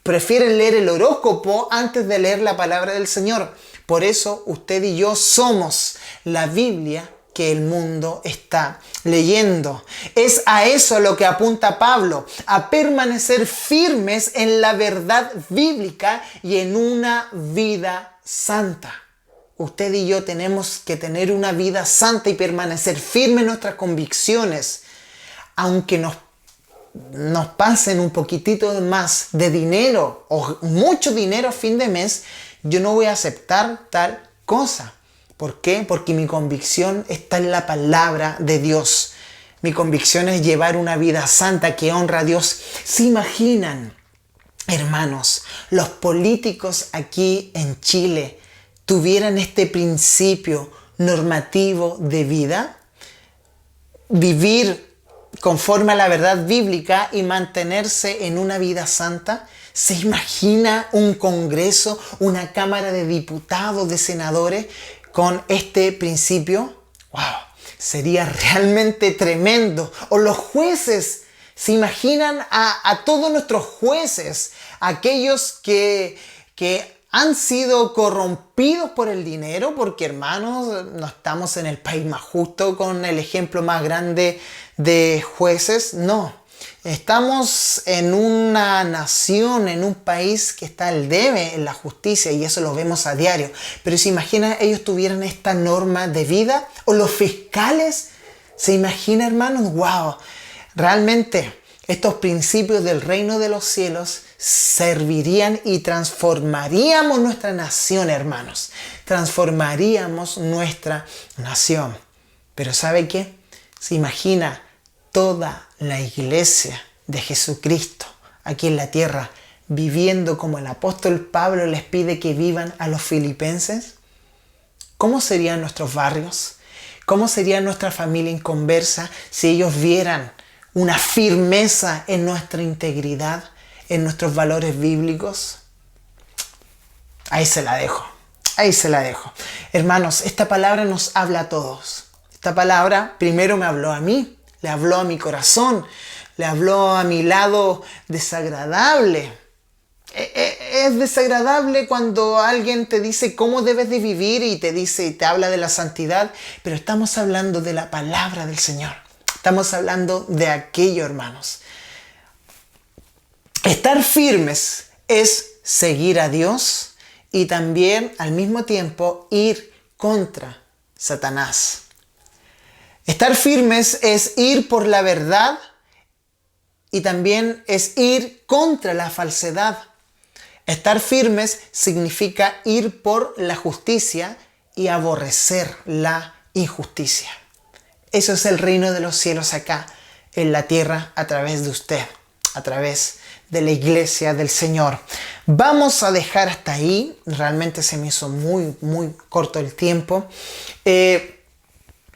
prefieren leer el horóscopo antes de leer la palabra del Señor. Por eso usted y yo somos la Biblia que el mundo está leyendo. Es a eso a lo que apunta Pablo, a permanecer firmes en la verdad bíblica y en una vida santa. usted y yo tenemos que tener una vida santa y permanecer firmes en nuestras convicciones, aunque nos pasen un poquitito más de dinero o mucho dinero a fin de mes, yo no voy a aceptar tal cosa. ¿Por qué? Porque mi convicción está en la palabra de Dios. Mi convicción es llevar una vida santa que honra a Dios. ¿Se imaginan, hermanos, los políticos aquí en Chile tuvieran este principio normativo de vida? Vivir conforme a la verdad bíblica y mantenerse en una vida santa. ¿Se imagina un congreso, una cámara de diputados, de senadores con este principio? ¡Wow! Sería realmente tremendo. O los jueces. ¿Se imaginan a todos nuestros jueces? Aquellos que han sido corrompidos por el dinero, porque hermanos, no estamos en el país más justo con el ejemplo más grande de jueces, no. Estamos en una nación, en un país que está al debe en la justicia y eso lo vemos a diario. Pero ¿se imaginan ellos tuvieran esta norma de vida? ¿O los fiscales? ¿Se imagina, hermanos? ¡Wow! Realmente estos principios del reino de los cielos servirían y transformaríamos nuestra nación, hermanos. Transformaríamos nuestra nación. Pero ¿sabe qué? Se imagina toda la iglesia de Jesucristo aquí en la tierra viviendo como el apóstol Pablo les pide que vivan a los filipenses. ¿Cómo serían nuestros barrios? ¿Cómo sería nuestra familia inconversa si ellos vieran una firmeza en nuestra integridad, en nuestros valores bíblicos? Ahí se la dejo. Ahí se la dejo. Hermanos, esta palabra nos habla a todos. Esta palabra primero me habló a mí, le habló a mi corazón, le habló a mi lado desagradable. Es desagradable cuando alguien te dice cómo debes de vivir y te habla de la santidad, pero estamos hablando de la palabra del Señor. Estamos hablando de aquello, hermanos. Estar firmes es seguir a Dios y también al mismo tiempo ir contra Satanás. Estar firmes es ir por la verdad y también es ir contra la falsedad. Estar firmes significa ir por la justicia y aborrecer la injusticia. Eso es el reino de los cielos acá en la tierra a través de usted, a través de la iglesia del Señor. Vamos a dejar hasta ahí. Realmente se me hizo muy corto el tiempo.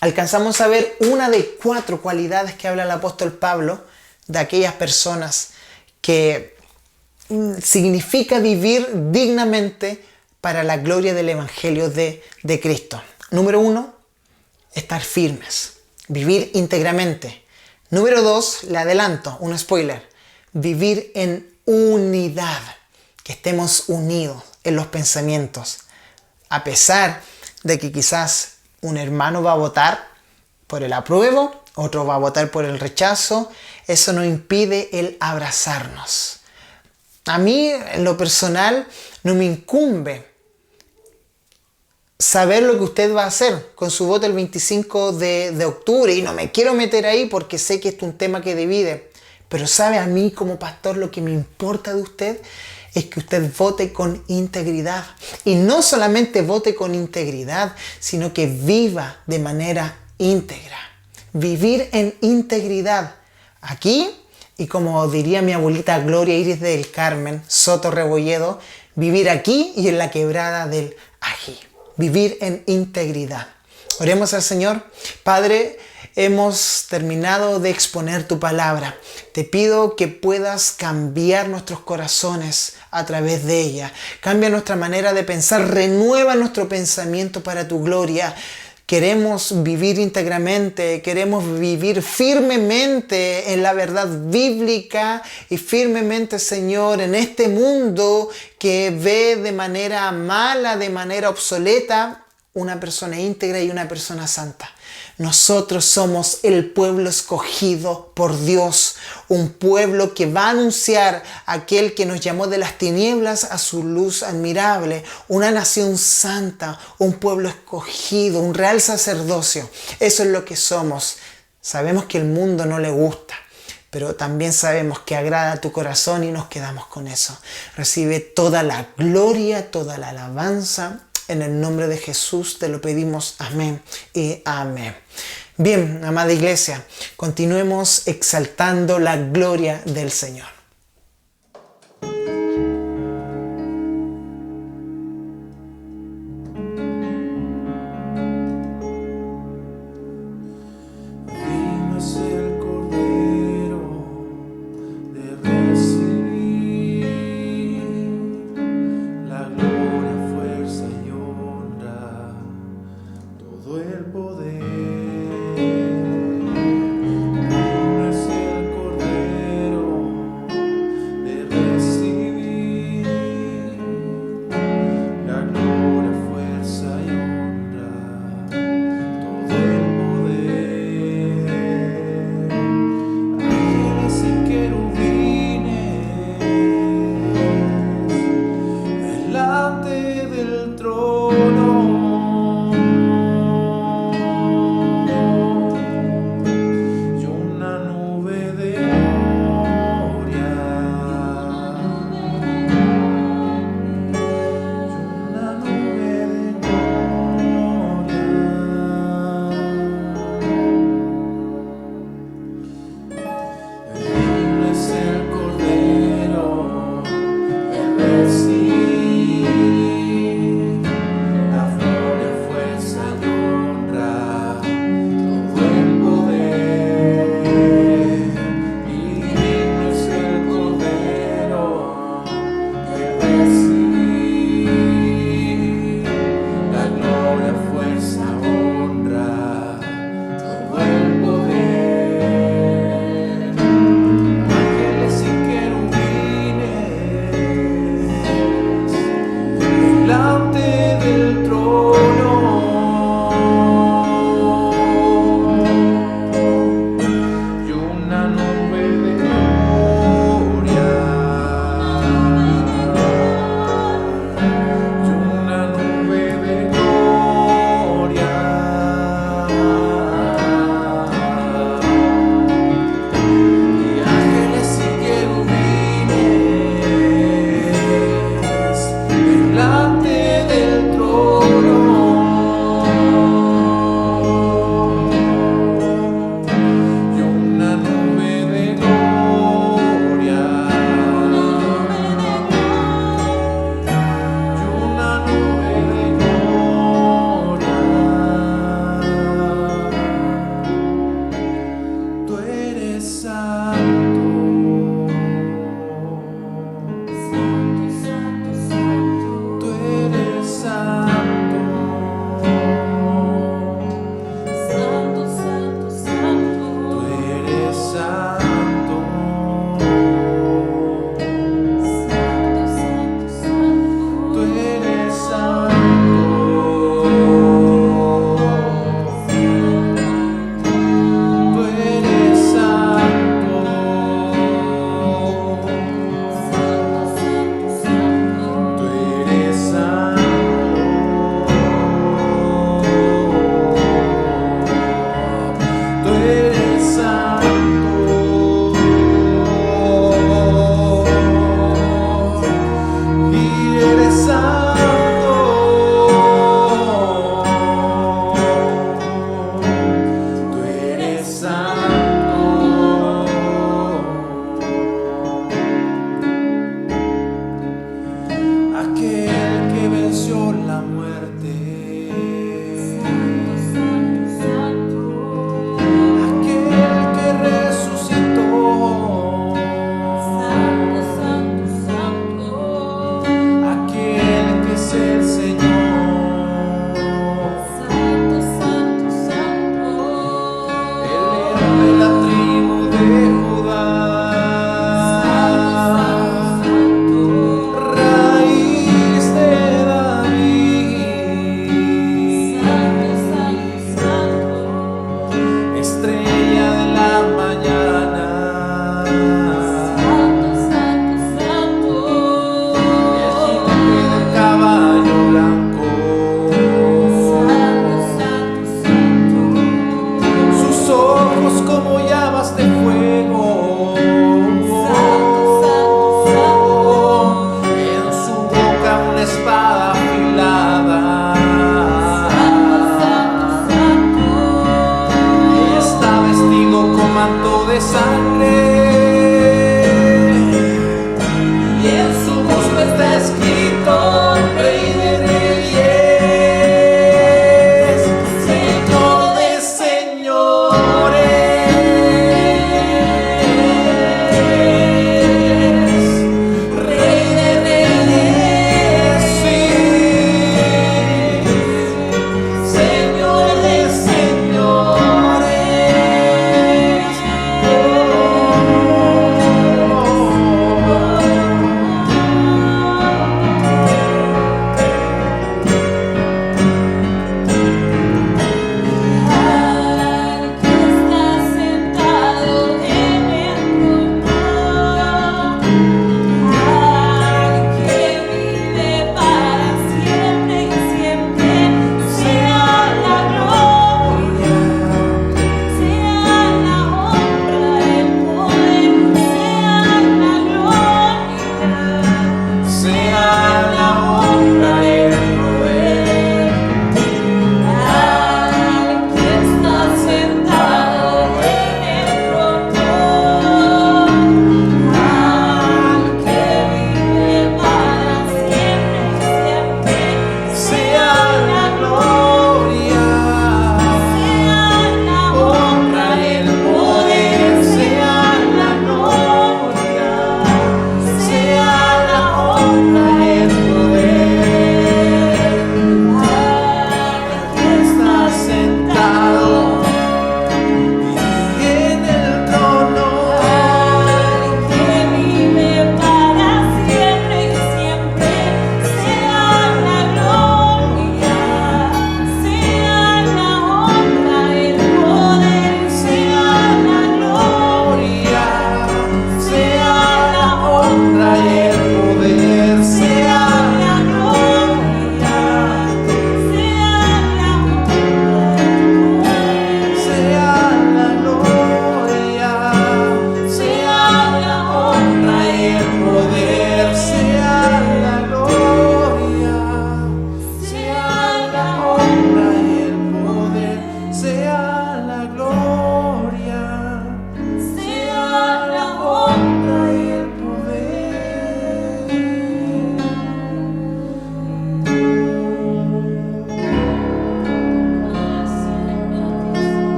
Alcanzamos a ver una de 4 cualidades que habla el apóstol Pablo de aquellas personas que significa vivir dignamente para la gloria del evangelio de Cristo. Número 1, estar firmes, vivir íntegramente. Número 2, le adelanto, un spoiler, vivir en unidad, que estemos unidos en los pensamientos. A pesar de que quizás un hermano va a votar por el apruebo, otro va a votar por el rechazo, eso no impide el abrazarnos. A mí, en lo personal, no me incumbe saber lo que usted va a hacer con su voto el 25 de octubre. Y no me quiero meter ahí porque sé que es un tema que divide. Pero sabe, a mí como pastor lo que me importa de usted es que usted vote con integridad. Y no solamente vote con integridad, sino que viva de manera íntegra. Vivir en integridad. Aquí, y como diría mi abuelita Gloria Iris del Carmen Soto Rebolledo, vivir aquí y en la quebrada del Ají. Vivir en integridad. Oremos al Señor. Padre, hemos terminado de exponer tu palabra. Te pido que puedas cambiar nuestros corazones a través de ella. Cambia nuestra manera de pensar. Renueva nuestro pensamiento para tu gloria. Queremos vivir íntegramente, queremos vivir firmemente en la verdad bíblica y firmemente, Señor, en este mundo que ve de manera mala, de manera obsoleta, una persona íntegra y una persona santa. Nosotros somos el pueblo escogido por Dios, un pueblo que va a anunciar a aquel que nos llamó de las tinieblas a su luz admirable, una nación santa, un pueblo escogido, un real sacerdocio. Eso es lo que somos. Sabemos que el mundo no le gusta, pero también sabemos que agrada a tu corazón y nos quedamos con eso. Recibe toda la gloria, toda la alabanza. En el nombre de Jesús te lo pedimos. Amén y amén. Bien, amada iglesia, continuemos exaltando la gloria del Señor. Digno es el Cordero de recibir la gloria, fuerza y honra, todo el poder. Digno es el Cordero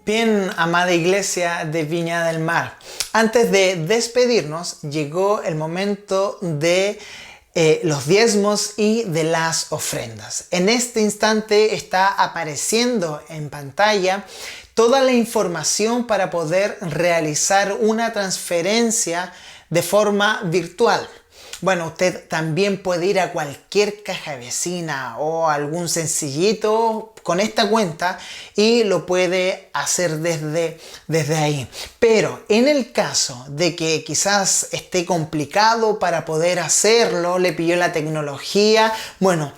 Bien, amada iglesia de Viña del Mar, antes de despedirnos llegó el momento de los diezmos y de las ofrendas. En este instante está apareciendo en pantalla toda la información para poder realizar una transferencia de forma virtual. Bueno, usted también puede ir a cualquier caja vecina o algún sencillito con esta cuenta y lo puede hacer desde ahí. Pero en el caso de que quizás esté complicado para poder hacerlo, le pilló la tecnología, bueno,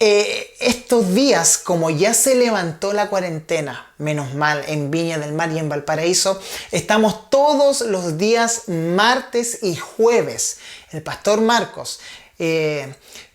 estos días, como ya se levantó la cuarentena, menos mal, en Viña del Mar y en Valparaíso, estamos todos los días martes y jueves. El pastor Marcos,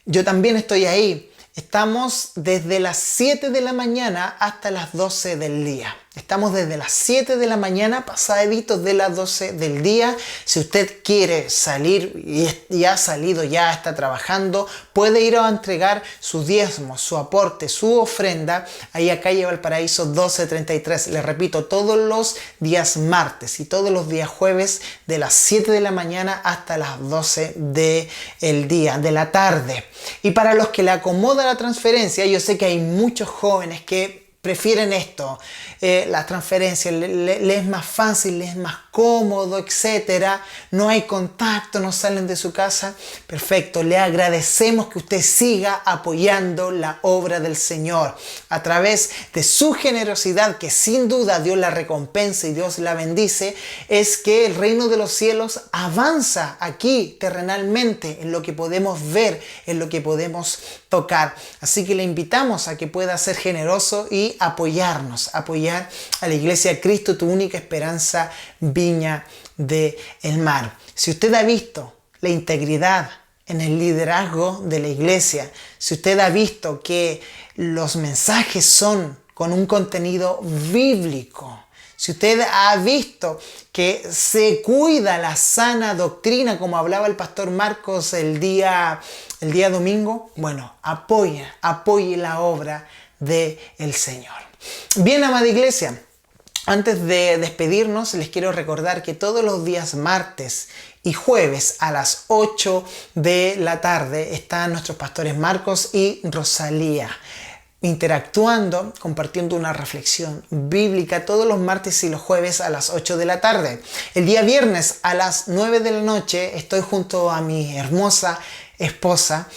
yo también estoy ahí. Estamos desde las 7 de la mañana hasta las 12 del día. Estamos desde las 7 de la mañana pasaditos de las 12 del día. Si usted quiere salir y ha salido, ya está trabajando, puede ir a entregar su diezmo, su aporte, su ofrenda ahí a calle Valparaíso 1233. Le repito, todos los días martes y todos los días jueves de las 7 de la mañana hasta las 12 del día, de la tarde. Y para los que le acomoda la transferencia, yo sé que hay muchos jóvenes que prefieren esto, la transferencia, le es más fácil, le es más cómodo, etcétera. No hay contacto, no salen de su casa. Perfecto, le agradecemos que usted siga apoyando la obra del Señor a través de su generosidad, que sin duda Dios la recompensa y Dios la bendice. Es que el reino de los cielos avanza aquí terrenalmente, en lo que podemos ver, en lo que podemos tocar. Así que le invitamos a que pueda ser generoso y apoyarnos, apoyar a la Iglesia de Cristo, tu única esperanza, Viña del Mar. Si usted ha visto la integridad en el liderazgo de la iglesia, si usted ha visto que los mensajes son con un contenido bíblico, si usted ha visto que se cuida la sana doctrina, como hablaba el pastor Marcos el día domingo, bueno, apoye la obra del Señor. Bien, amada iglesia, antes de despedirnos, les quiero recordar que todos los días martes y jueves a las 8 de la tarde están nuestros pastores Marcos y Rosalía interactuando, compartiendo una reflexión bíblica todos los martes y los jueves a las 8 de la tarde. El día viernes a las 9 de la noche estoy junto a mi hermosa esposa,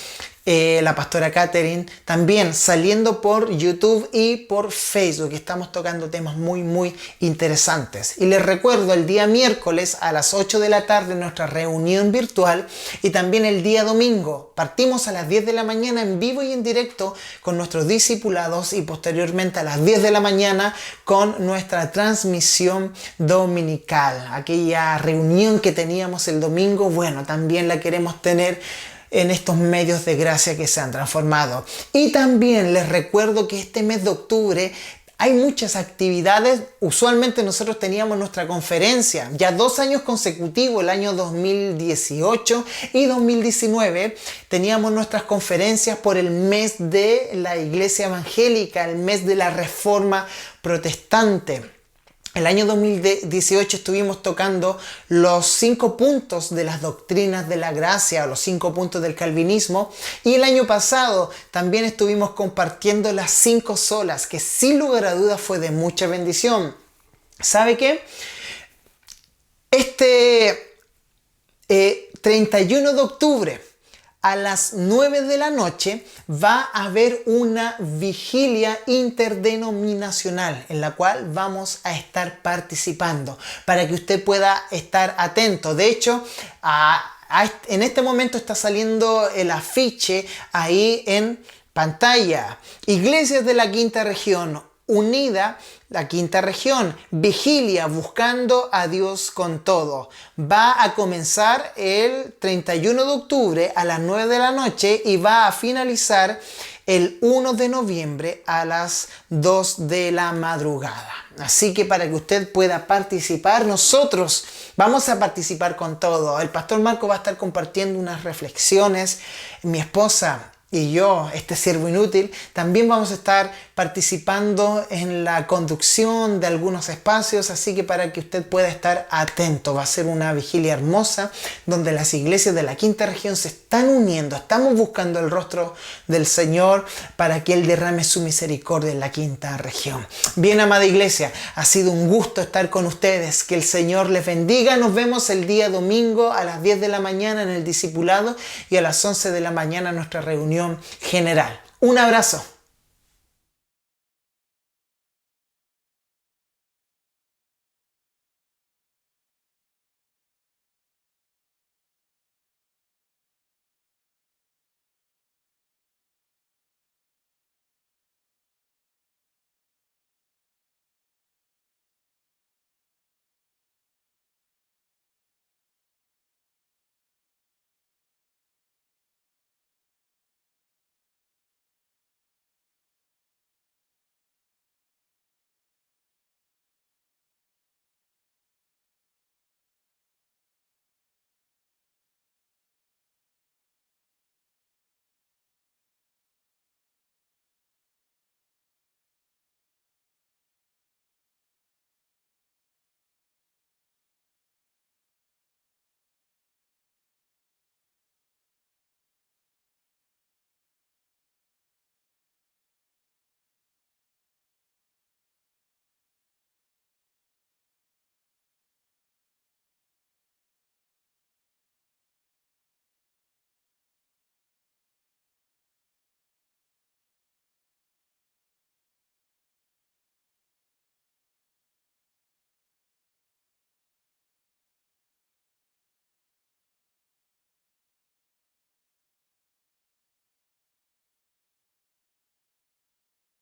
la pastora Catherine, también saliendo por YouTube y por Facebook. Estamos tocando temas muy interesantes. Y les recuerdo, el día miércoles a las 8 de la tarde nuestra reunión virtual, y también el día domingo partimos a las 10 de la mañana en vivo y en directo con nuestros discipulados, y posteriormente a las 10 de la mañana con nuestra transmisión dominical. Aquella reunión que teníamos el domingo, bueno, también la queremos tener en estos medios de gracia que se han transformado. Y también les recuerdo que este mes de octubre hay muchas actividades. Usualmente nosotros teníamos nuestra conferencia ya 2 años consecutivos, el año 2018 y 2019, teníamos nuestras conferencias por el mes de la Iglesia Evangélica, el mes de la Reforma Protestante. El año 2018 estuvimos tocando los 5 puntos de las doctrinas de la gracia, o los 5 puntos del calvinismo. Y el año pasado también estuvimos compartiendo las 5 solas, que sin lugar a dudas fue de mucha bendición. ¿Sabe qué? Este 31 de octubre, a las 9 de la noche va a haber una vigilia interdenominacional en la cual vamos a estar participando para que usted pueda estar atento. De hecho, en este momento está saliendo el afiche ahí en pantalla. Iglesias de la Quinta Región Unida, la Quinta Región, vigilia buscando a Dios con todo. Va a comenzar el 31 de octubre a las 9 de la noche y va a finalizar el 1 de noviembre a las 2 de la madrugada. Así que para que usted pueda participar, nosotros vamos a participar con todo. El pastor Marco va a estar compartiendo unas reflexiones. Mi esposa y yo, este siervo inútil, también vamos a estar participando en la conducción de algunos espacios, así que para que usted pueda estar atento. Va a ser una vigilia hermosa donde las iglesias de la quinta región se están uniendo, estamos buscando el rostro del Señor para que Él derrame su misericordia en la quinta región. Bien, amada iglesia, ha sido un gusto estar con ustedes, que el Señor les bendiga. Nos vemos el día domingo a las 10 de la mañana en el discipulado y a las 11 de la mañana en nuestra reunión general. Un abrazo.